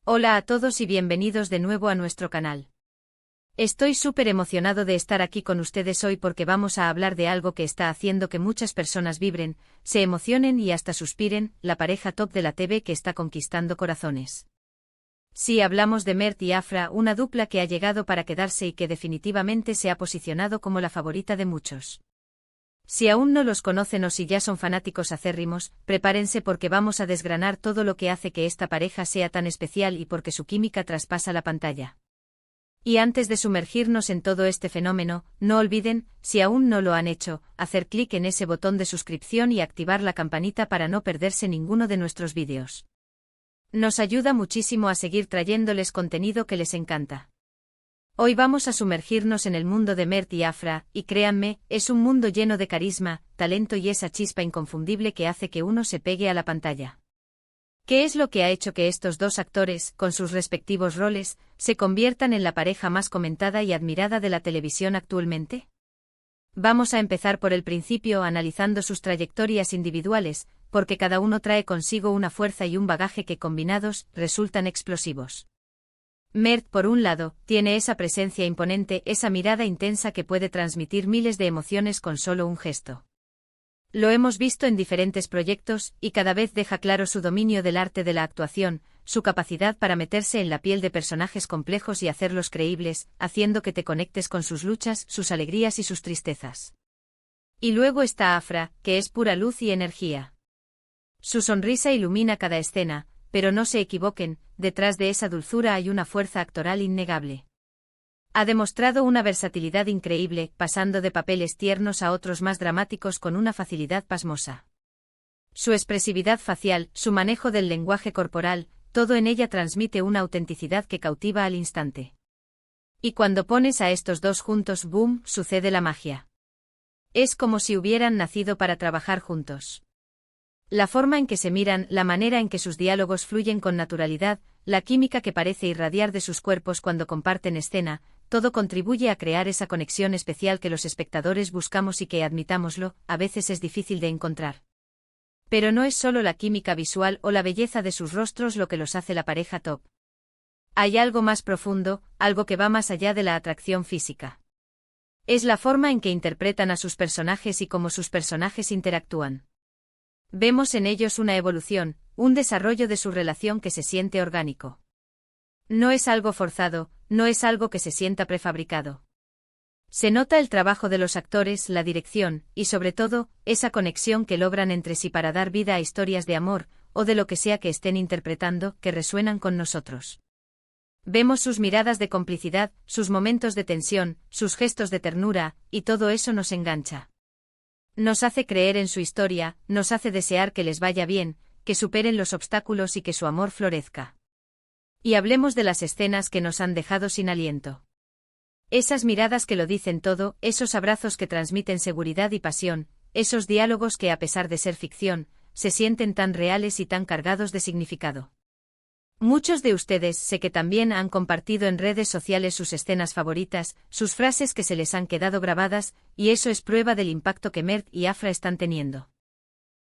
Hola a todos y bienvenidos de nuevo a nuestro canal. Estoy súper emocionado de estar aquí con ustedes hoy porque vamos a hablar de algo que está haciendo que muchas personas vibren, se emocionen y hasta suspiren, la pareja top de la TV que está conquistando corazones. Sí, hablamos de Mert y Afra, una dupla que ha llegado para quedarse y que definitivamente se ha posicionado como la favorita de muchos. Si aún no los conocen o si ya son fanáticos acérrimos, prepárense porque vamos a desgranar todo lo que hace que esta pareja sea tan especial y porque su química traspasa la pantalla. Y antes de sumergirnos en todo este fenómeno, no olviden, si aún no lo han hecho, hacer clic en ese botón de suscripción y activar la campanita para no perderse ninguno de nuestros vídeos. Nos ayuda muchísimo a seguir trayéndoles contenido que les encanta. Hoy vamos a sumergirnos en el mundo de Mert y Afra, y créanme, es un mundo lleno de carisma, talento y esa chispa inconfundible que hace que uno se pegue a la pantalla. ¿Qué es lo que ha hecho que estos dos actores, con sus respectivos roles, se conviertan en la pareja más comentada y admirada de la televisión actualmente? Vamos a empezar por el principio analizando sus trayectorias individuales, porque cada uno trae consigo una fuerza y un bagaje que combinados resultan explosivos. Mert, por un lado, tiene esa presencia imponente, esa mirada intensa que puede transmitir miles de emociones con solo un gesto. Lo hemos visto en diferentes proyectos, y cada vez deja claro su dominio del arte de la actuación, su capacidad para meterse en la piel de personajes complejos y hacerlos creíbles, haciendo que te conectes con sus luchas, sus alegrías y sus tristezas. Y luego está Afra, que es pura luz y energía. Su sonrisa ilumina cada escena, pero no se equivoquen, detrás de esa dulzura hay una fuerza actoral innegable. Ha demostrado una versatilidad increíble, pasando de papeles tiernos a otros más dramáticos con una facilidad pasmosa. Su expresividad facial, su manejo del lenguaje corporal, todo en ella transmite una autenticidad que cautiva al instante. Y cuando pones a estos dos juntos, ¡boom!, sucede la magia. Es como si hubieran nacido para trabajar juntos. La forma en que se miran, la manera en que sus diálogos fluyen con naturalidad, la química que parece irradiar de sus cuerpos cuando comparten escena, todo contribuye a crear esa conexión especial que los espectadores buscamos y que, admitámoslo, a veces es difícil de encontrar. Pero no es solo la química visual o la belleza de sus rostros lo que los hace la pareja top. Hay algo más profundo, algo que va más allá de la atracción física. Es la forma en que interpretan a sus personajes y cómo sus personajes interactúan. Vemos en ellos una evolución, un desarrollo de su relación que se siente orgánico. No es algo forzado, no es algo que se sienta prefabricado. Se nota el trabajo de los actores, la dirección, y sobre todo, esa conexión que logran entre sí para dar vida a historias de amor, o de lo que sea que estén interpretando, que resuenan con nosotros. Vemos sus miradas de complicidad, sus momentos de tensión, sus gestos de ternura, y todo eso nos engancha. Nos hace creer en su historia, nos hace desear que les vaya bien, que superen los obstáculos y que su amor florezca. Y hablemos de las escenas que nos han dejado sin aliento. Esas miradas que lo dicen todo, esos abrazos que transmiten seguridad y pasión, esos diálogos que a pesar de ser ficción, se sienten tan reales y tan cargados de significado. Muchos de ustedes sé que también han compartido en redes sociales sus escenas favoritas, sus frases que se les han quedado grabadas, y eso es prueba del impacto que Mert y Afra están teniendo.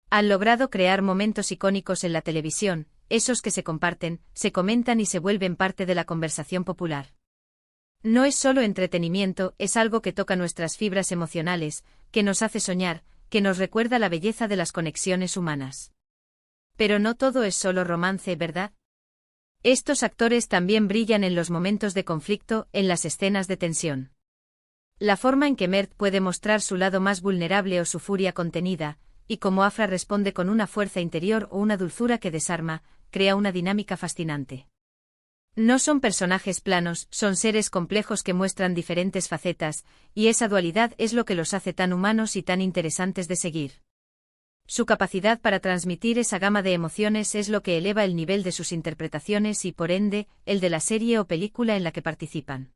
Han logrado crear momentos icónicos en la televisión, esos que se comparten, se comentan y se vuelven parte de la conversación popular. No es solo entretenimiento, es algo que toca nuestras fibras emocionales, que nos hace soñar, que nos recuerda la belleza de las conexiones humanas. Pero no todo es solo romance, ¿verdad? Estos actores también brillan en los momentos de conflicto, en las escenas de tensión. La forma en que Mert puede mostrar su lado más vulnerable o su furia contenida, y cómo Afra responde con una fuerza interior o una dulzura que desarma, crea una dinámica fascinante. No son personajes planos, son seres complejos que muestran diferentes facetas, y esa dualidad es lo que los hace tan humanos y tan interesantes de seguir. Su capacidad para transmitir esa gama de emociones es lo que eleva el nivel de sus interpretaciones y, por ende, el de la serie o película en la que participan.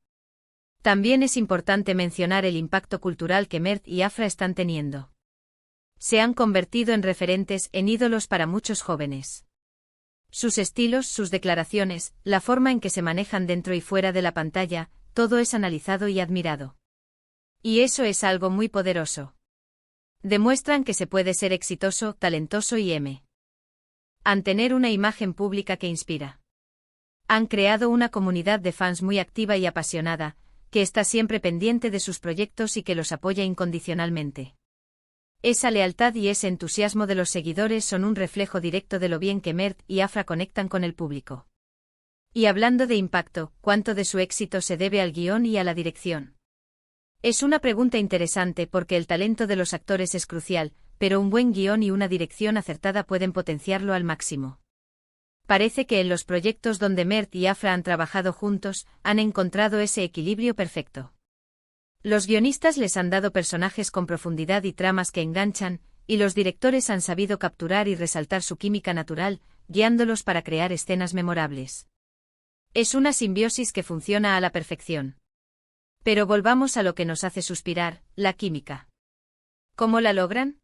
También es importante mencionar el impacto cultural que Mert y Afra están teniendo. Se han convertido en referentes, en ídolos para muchos jóvenes. Sus estilos, sus declaraciones, la forma en que se manejan dentro y fuera de la pantalla, todo es analizado y admirado. Y eso es algo muy poderoso. Demuestran que se puede ser exitoso, talentoso y tener una imagen pública que inspira. Han creado una comunidad de fans muy activa y apasionada, que está siempre pendiente de sus proyectos y que los apoya incondicionalmente. Esa lealtad y ese entusiasmo de los seguidores son un reflejo directo de lo bien que Mert y Afra conectan con el público. Y hablando de impacto, ¿cuánto de su éxito se debe al guión y a la dirección? Es una pregunta interesante porque el talento de los actores es crucial, pero un buen guión y una dirección acertada pueden potenciarlo al máximo. Parece que en los proyectos donde Mert y Afra han trabajado juntos, han encontrado ese equilibrio perfecto. Los guionistas les han dado personajes con profundidad y tramas que enganchan, y los directores han sabido capturar y resaltar su química natural, guiándolos para crear escenas memorables. Es una simbiosis que funciona a la perfección. Pero volvamos a lo que nos hace suspirar, la química. ¿Cómo la logran?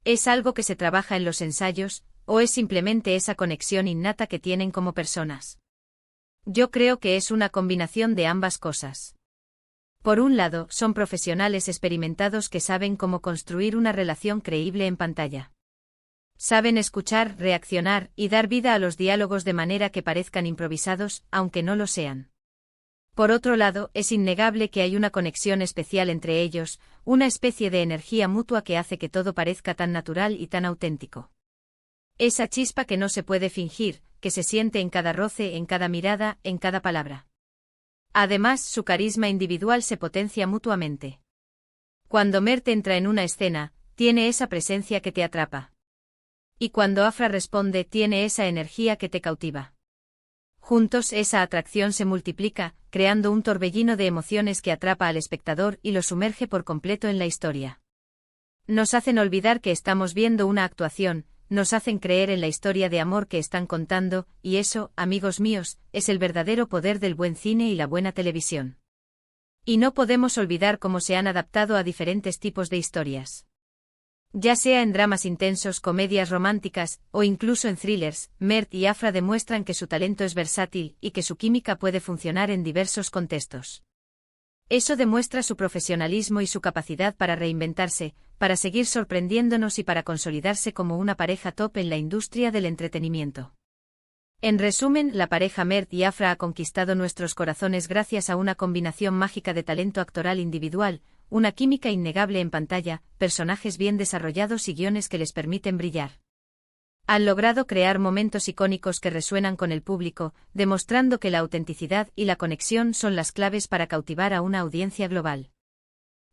¿Es algo que se trabaja en los ensayos, o es simplemente esa conexión innata que tienen como personas? Yo creo que es una combinación de ambas cosas. Por un lado, son profesionales experimentados que saben cómo construir una relación creíble en pantalla. Saben escuchar, reaccionar y dar vida a los diálogos de manera que parezcan improvisados, aunque no lo sean. Por otro lado, es innegable que hay una conexión especial entre ellos, una especie de energía mutua que hace que todo parezca tan natural y tan auténtico. Esa chispa que no se puede fingir, que se siente en cada roce, en cada mirada, en cada palabra. Además, su carisma individual se potencia mutuamente. Cuando Mert entra en una escena, tiene esa presencia que te atrapa. Y cuando Afra responde, tiene esa energía que te cautiva. Juntos esa atracción se multiplica, creando un torbellino de emociones que atrapa al espectador y lo sumerge por completo en la historia. Nos hacen olvidar que estamos viendo una actuación, nos hacen creer en la historia de amor que están contando, y eso, amigos míos, es el verdadero poder del buen cine y la buena televisión. Y no podemos olvidar cómo se han adaptado a diferentes tipos de historias. Ya sea en dramas intensos, comedias románticas, o incluso en thrillers, Mert y Afra demuestran que su talento es versátil y que su química puede funcionar en diversos contextos. Eso demuestra su profesionalismo y su capacidad para reinventarse, para seguir sorprendiéndonos y para consolidarse como una pareja top en la industria del entretenimiento. En resumen, la pareja Mert y Afra ha conquistado nuestros corazones gracias a una combinación mágica de talento actoral individual, una química innegable en pantalla, personajes bien desarrollados y guiones que les permiten brillar. Han logrado crear momentos icónicos que resuenan con el público, demostrando que la autenticidad y la conexión son las claves para cautivar a una audiencia global.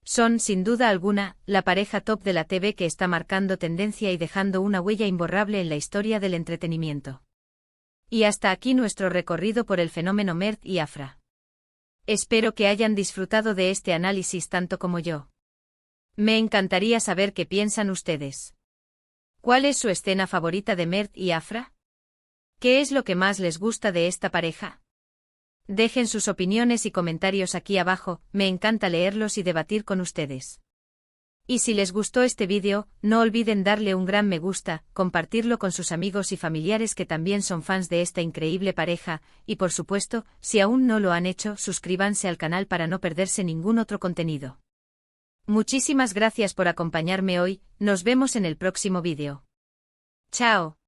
Son, sin duda alguna, la pareja top de la TV que está marcando tendencia y dejando una huella imborrable en la historia del entretenimiento. Y hasta aquí nuestro recorrido por el fenómeno Mert y Afra. Espero que hayan disfrutado de este análisis tanto como yo. Me encantaría saber qué piensan ustedes. ¿Cuál es su escena favorita de Mert y Afra? ¿Qué es lo que más les gusta de esta pareja? Dejen sus opiniones y comentarios aquí abajo, me encanta leerlos y debatir con ustedes. Y si les gustó este vídeo, no olviden darle un gran me gusta, compartirlo con sus amigos y familiares que también son fans de esta increíble pareja, y por supuesto, si aún no lo han hecho, suscríbanse al canal para no perderse ningún otro contenido. Muchísimas gracias por acompañarme hoy, nos vemos en el próximo vídeo. ¡Chao!